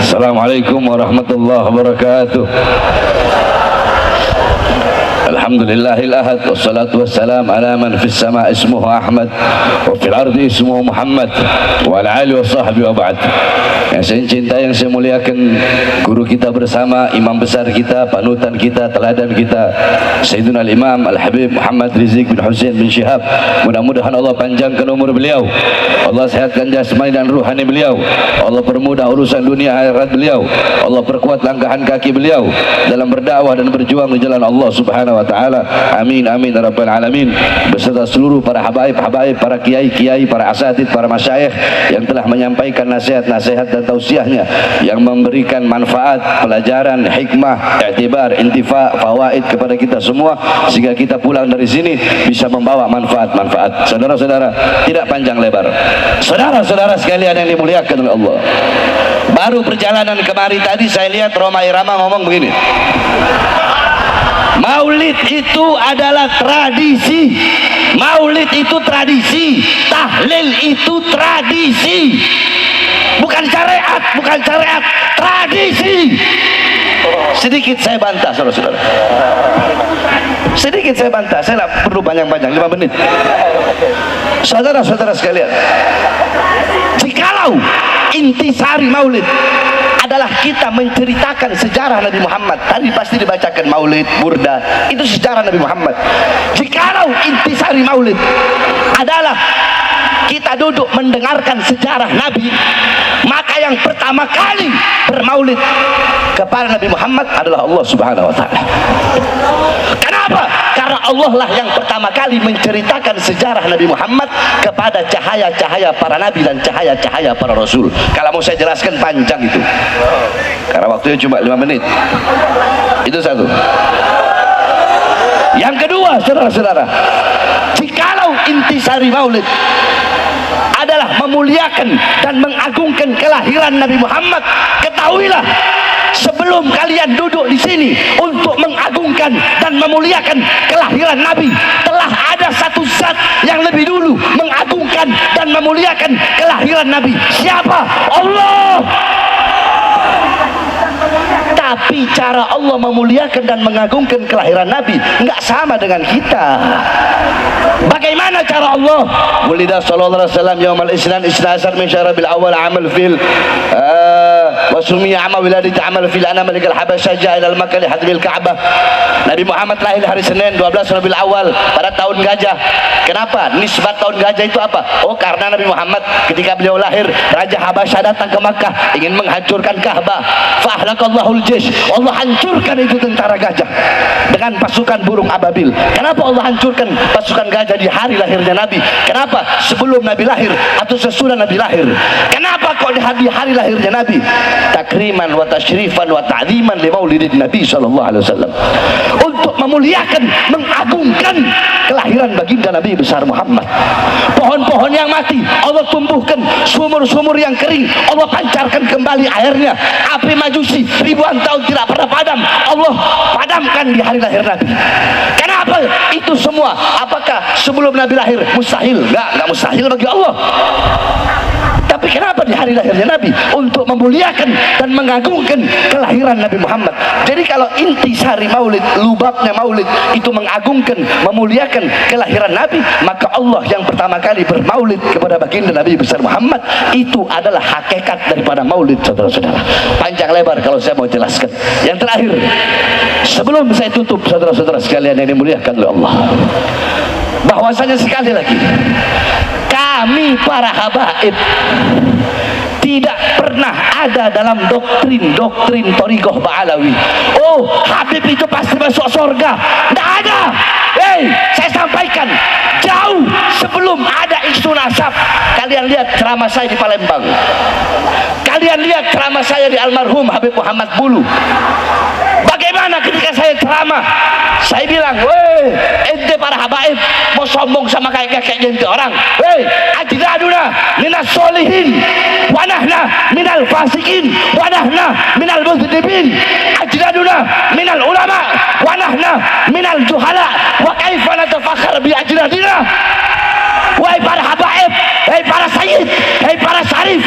Assalamualaikum warahmatullahi wabarakatuh. Alhamdulillahil ahad wassalatu wassalam ala man fis sama ismuhu Ahmad wa fil ardi ismuhu Muhammad wa ala alihi wa sahbihi wa ba'd. Yang saya cintai, yang saya muliakan, guru kita bersama, imam besar kita, panutan kita, teladan kita, Sayyidina al-Imam Al-Habib Muhammad Rizik bin Hussein bin Syihab. Mudah-mudahan Allah panjangkan umur beliau, Allah sehatkan jasmani dan ruhani beliau, Allah permudah urusan dunia akhirat beliau, Allah perkuat langkahan kaki beliau dalam berdakwah dan berjuang di jalan Allah Subhanahu wa taala. Amin amin ya rabbal alamin. Beserta seluruh para habaib, para kiai, para asatid, para masyayikh yang telah menyampaikan nasihat-nasihat dan tausiahnya yang memberikan manfaat, pelajaran, hikmah, i'tibar, intifa, fawaid kepada kita semua, sehingga kita pulang dari sini bisa membawa manfaat-manfaat. Saudara-saudara, tidak panjang lebar. Saudara-saudara sekalian yang dimuliakan oleh Allah, baru perjalanan kemari tadi saya lihat Roma Irama ngomong begini, Maulid itu adalah tradisi, Maulid itu tradisi, tahlil itu tradisi, bukan syariat, tradisi. Sedikit saya bantah, saudara-saudara, sedikit saya bantah, saya tidak perlu panjang-panjang, 5 menit. Saudara-saudara sekalian, jikalau intisari maulid adalah kita menceritakan sejarah Nabi Muhammad, tadi pasti dibacakan maulid, burda, itu sejarah Nabi Muhammad. Jikalau intisari maulid adalah kita duduk mendengarkan sejarah Nabi, maka yang pertama kali bermaulid kepada Nabi Muhammad adalah Allah Subhanahu wa taala. Kenapa? Karena Allah lah yang pertama kali menceritakan sejarah Nabi Muhammad kepada cahaya-cahaya para nabi dan cahaya-cahaya para rasul. Kalau mau saya jelaskan panjang itu, karena waktunya cuma 5 menit. Itu satu. Yang kedua, saudara-saudara, jikalau intisari maulid adalah memuliakan dan mengagungkan kelahiran Nabi Muhammad, ketahuilah, sebelum kalian duduk di sini untuk mengagungkan dan memuliakan kelahiran Nabi, telah ada satu zat yang lebih dulu mengagungkan dan memuliakan kelahiran Nabi. Siapa? Allah. Tapi cara Allah memuliakan dan mengagungkan kelahiran Nabi enggak sama dengan kita. Bagaimana cara Allah? Wulida sallallahu alaihi wasallam yaumal isnan isnasar min syarabil awal amal fil wa sumiya ama wiladati amal fil ana malikal habasyah ila al makkah li hadmil ka'bah. Nabi Muhammad lahir hari Senin 12 Rabiul Awal pada tahun gajah. Kenapa? Nisbat tahun gajah itu apa? Oh, karena Nabi Muhammad ketika beliau lahir, Raja Habasyah datang ke Makkah ingin menghancurkan Ka'bah. Fahlakallahul jaysh, Allah hancurkan itu tentara gajah dengan pasukan burung ababil. Kenapa Allah hancurkan pasukan gajah di hari lahirnya Nabi? Kenapa? Sebelum Nabi lahir atau sesudah Nabi lahir? Kenapa kok di hari lahirnya Nabi? Takriman wa tasyrifan wa ta'ziman li maulidin Nabi sallallahu alaihi wasallam, untuk memuliakan, mengagungkan kelahiran baginda Nabi besar Muhammad. Pohon-pohon yang mati Allah tumbuhkan, sumur-sumur yang kering Allah pancarkan kembali airnya. Api majusi ribuan tahun tidak pernah padam, Allah padamkan di hari lahir Nabi. Kenapa itu semua? Apakah sebelum Nabi lahir mustahil? Enggak mustahil bagi Allah. Tapi kenapa di hari lahirnya Nabi? Untuk memuliakan dan mengagungkan kelahiran Nabi Muhammad. Jadi kalau intisari maulid, lubabnya maulid itu mengagungkan, memuliakan kelahiran Nabi, maka Allah yang pertama kali bermaulid kepada baginda Nabi besar Muhammad, itu adalah hakikat daripada maulid, saudara-saudara. Panjang lebar kalau saya mau jelaskan. Yang terakhir, sebelum saya tutup, saudara-saudara sekalian yang dimuliakan oleh Allah, bahwasanya sekali lagi, kami para habaib tidak pernah ada dalam doktrin Thariqah Ba'alawi, oh Habib itu pasti masuk surga. Tidak ada. Saya sampaikan, jauh sebelum ada isu nasab. Kalian lihat ceramah saya di Palembang, kalian lihat ceramah saya di almarhum Habib Muhammad Bulu. Bagaimana ketika saya ceramah, saya bilang, ente para habaib mau sombong sama kayak ente orang. Ajdaduna minas solihin wa nahna minal fasikin wa nahna minal mudhnibin. Ajdaduna minal ulama wa nahna minal juhala wa kaifa natafakhar bi ajdadina. Wahai para habaib, wahai para sayyid, wahai para syarif,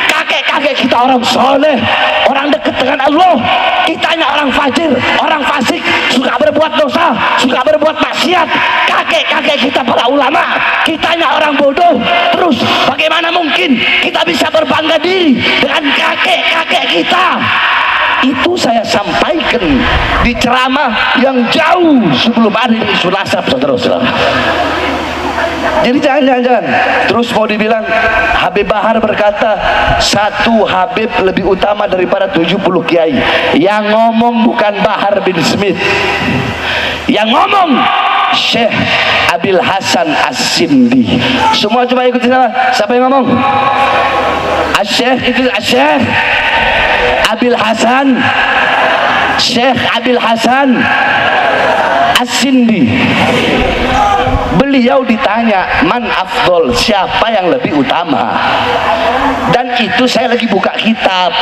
kakek-kakek kita orang soleh, orang dekat dengan Allah, kitanya orang fajir, orang fasik, suka berbuat dosa, suka berbuat maksiat. Kakek-kakek kita para ulama, kitanya orang bodoh. Terus bagaimana mungkin kita bisa berbangga diri dengan kakek-kakek kita? Itu saya sampaikan di ceramah yang jauh sebelum hari isu nasab, saudara-saudara. Jadi jangan terus mau dibilang Habib Bahar berkata satu Habib lebih utama daripada 70 kiai. Yang ngomong bukan Bahar bin Smith, yang ngomong Syekh Abil Hasan As-Sindi. Semua coba ikuti saya. Siapa yang ngomong? Syekh itu Syekh Abil Hasan, Syekh Abil Hasan As-Sindi. Beliau ditanya man afdol, siapa yang lebih utama. Dan itu saya lagi buka kitab,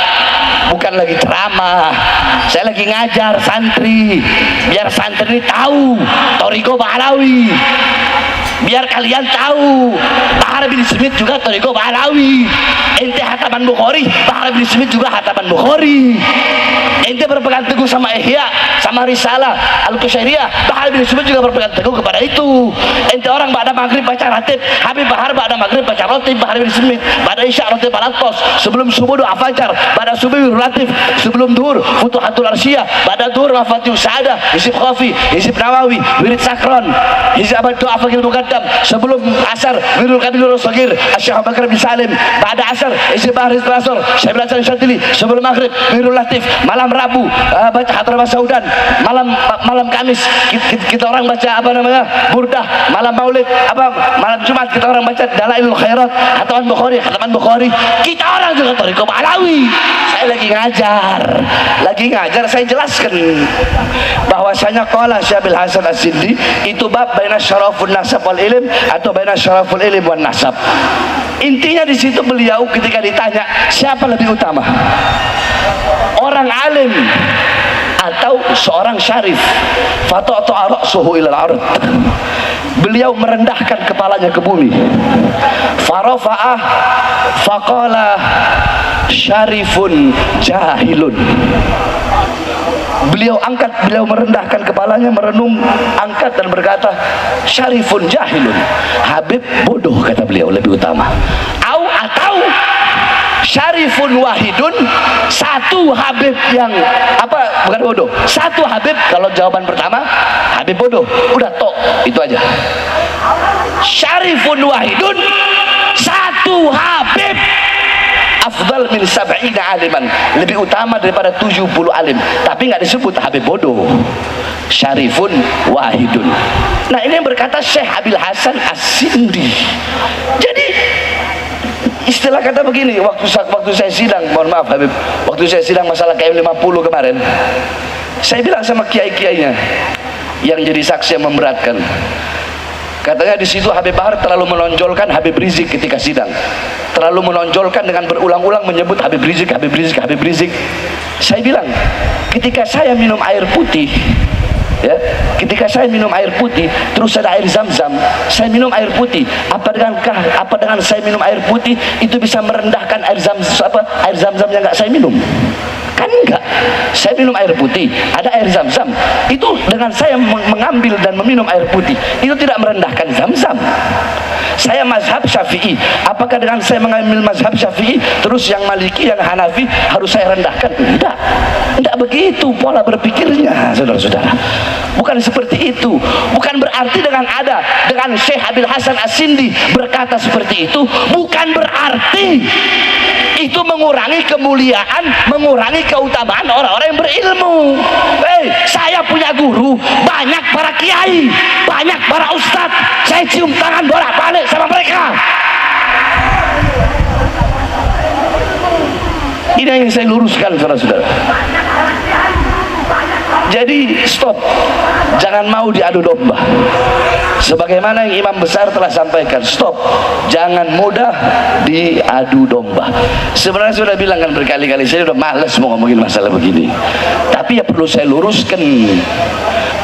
bukan lagi ceramah. Saya lagi ngajar santri, biar santri tahu Thariqah Bahlawi, biar kalian tahu Bahar bin Smith juga Thariqah Bahlawi. Ente hataman Bukhari, Bahar bin Smith juga hataman Bukhari. Ente berpegang teguh sama Ihya, sama Risalah Al-Qusyairiyah, Bahar bin Smith juga berpegang teguh kepada itu. Ente orang ba'da maghrib baca ratib, Habib Bahar ba'da maghrib baca ratib, Bahar bin Smith ba'da isya ratib al-Attas, sebelum subuh doa fajar, ba'da subuh ratib, sebelum duhur Futuhatul Arsyiyah, ba'da duhur Mafatihus Sa'adah, Hizib Khafi, Hizib Nawawi, Wirid Sakron, Hizib Abad Doa Fakil Muqaddam, sebelum asar Wirul Kabirul Sagir, Syekh Abu Bakar bin Salim, ba'da asar Hizib Bahar Hizib Asar, Syekh Hasan Syadili, sebelum maghrib Wirul Latif, malam Rabu baca Hadrah Saudan, malam Kamis kita orang baca apa namanya Burdah, malam Maulid malam Jumat kita orang baca Dalailul Khairat, hataman Bukhari. Kita orang juga Thariqah Bahlawi. Saya lagi ngajar, saya jelaskan bahwasanya qala Syekh Abil Hasan As-Sindi itu bab baina syarafun nasab wal ilm atau baina syaraful ilm wan nasab. Intinya di situ beliau ketika ditanya siapa lebih utama, orang alim atau seorang syarif, fata'ta ra'suhu ilal ard, beliau merendahkan kepalanya ke bumi, farafa'ah faqala syarifun jahilun. Beliau merendahkan kepalanya, merenung, angkat dan berkata syarifun jahilun, Habib bodoh, kata beliau, lebih utama. Atau syarifun wahidun, satu Habib yang bukan bodoh, satu Habib. Kalau jawaban pertama Habib bodoh, udah tok, itu aja. Syarifun wahidun, satu Habib afdal min sab'ina aliman, lebih utama daripada 70 alim, tapi nggak disebut Habib bodoh, syarifun wahidun. Nah, ini yang berkata Syekh Abil Hasan As-Sindi. Jadi istilah kata begini, waktu saya sidang, mohon maaf Habib, waktu saya sidang masalah KM50 kemarin, saya bilang sama kiai-kiainya yang jadi saksi yang memberatkan, katanya di situ Habib Bahar terlalu menonjolkan Habib Rizik ketika sidang, terlalu menonjolkan dengan berulang-ulang menyebut Habib Rizik. Saya bilang, ketika saya minum air putih, ya, ketika saya minum air putih terus ada air zam-zam, saya minum air putih, apa dengan saya minum air putih itu bisa merendahkan air zam-zam yang nggak saya minum? Kan enggak. Saya minum air putih, ada air zam-zam, itu dengan saya mengambil dan meminum air putih itu tidak merendahkan zam-zam. Saya mazhab Syafi'i, apakah dengan saya mengambil mazhab Syafi'i terus yang Maliki, yang Hanafi harus saya rendahkan? Enggak begitu pola berpikirnya, saudara-saudara. Bukan seperti itu. Bukan berarti dengan Syekh Abil Hasan As-Sindi berkata seperti itu, bukan berarti itu mengurangi kemuliaan, mengurangi keutamaan orang-orang yang berilmu. Saya punya guru, banyak para kiai, banyak para ustadz, saya cium tangan bolak-balik sama mereka. Ini yang saya luruskan, saudara-saudara. Jadi stop, jangan mau diadu domba. Sebagaimana yang imam besar telah sampaikan, stop, jangan mudah diadu domba. Sebenarnya saya sudah bilang kan berkali-kali, saya sudah malas mau ngomongin masalah begini, tapi ya perlu saya luruskan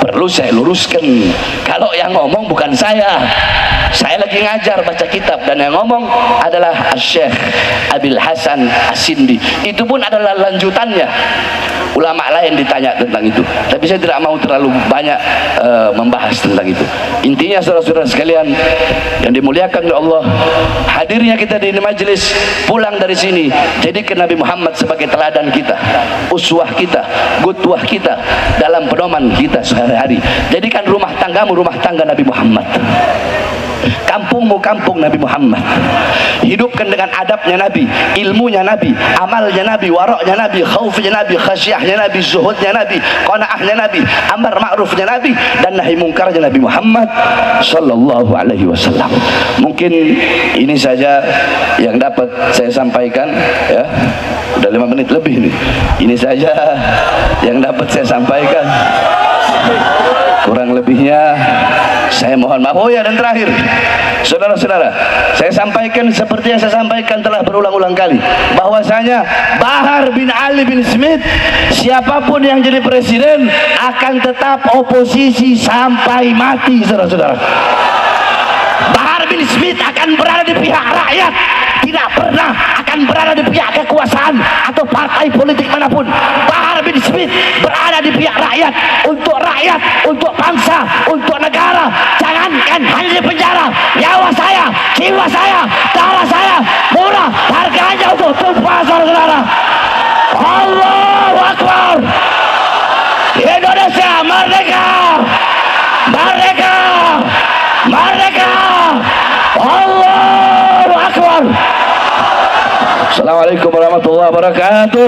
perlu saya luruskan, kalau yang ngomong bukan saya lagi ngajar baca kitab, dan yang ngomong adalah Syekh Abil Hasan As-Sindi. Itu pun adalah lanjutannya, ulama lain ditanya tentang itu, tapi saya tidak mau terlalu banyak membahas tentang itu. Intinya saudara-saudara sekalian yang dimuliakan oleh Allah, hadirnya kita di majelis, pulang dari sini jadikan Nabi Muhammad sebagai teladan kita, uswah kita, qudwah kita dalam pedoman kita sehari-hari. Jadikan rumah tanggamu rumah tangga Nabi Muhammad, kampungmu kampung Nabi Muhammad. Hidupkan dengan adabnya Nabi, ilmunya Nabi, amalnya Nabi, waraknya Nabi, khaufnya Nabi, khasyahnya Nabi, zuhudnya Nabi, qanaahnya Nabi, amar ma'rufnya Nabi, dan nahi mungkarnya Nabi Muhammad sallallahu alaihi wasallam. Mungkin ini saja yang dapat saya sampaikan, ya. Udah 5 menit lebih nih. Ini saja yang dapat saya sampaikan. Kurang lebihnya saya mohon maaf. Oh ya, dan terakhir, saudara-saudara, saya sampaikan seperti yang saya sampaikan telah berulang-ulang kali, bahwasanya Bahar bin Ali bin Smith, siapapun yang jadi presiden akan tetap oposisi sampai mati, saudara-saudara. Bahar bin Smith akan berada di pihak rakyat, tidak pernah akan berada di pihak kekuasaan atau partai politik manapun. Bahar bin Smith berada di pihak rakyat, untuk rakyat, untuk bangsa, untuk negara. Jangankan hanya di penjara, nyawa saya, jiwa saya, darah saya murah harganya untuk tumpah, saudara-saudara. Allahu Akbar. Indonesia merdeka, merdeka, merdeka. Allahu Akbar. Assalamualaikum warahmatullahi wabarakatuh.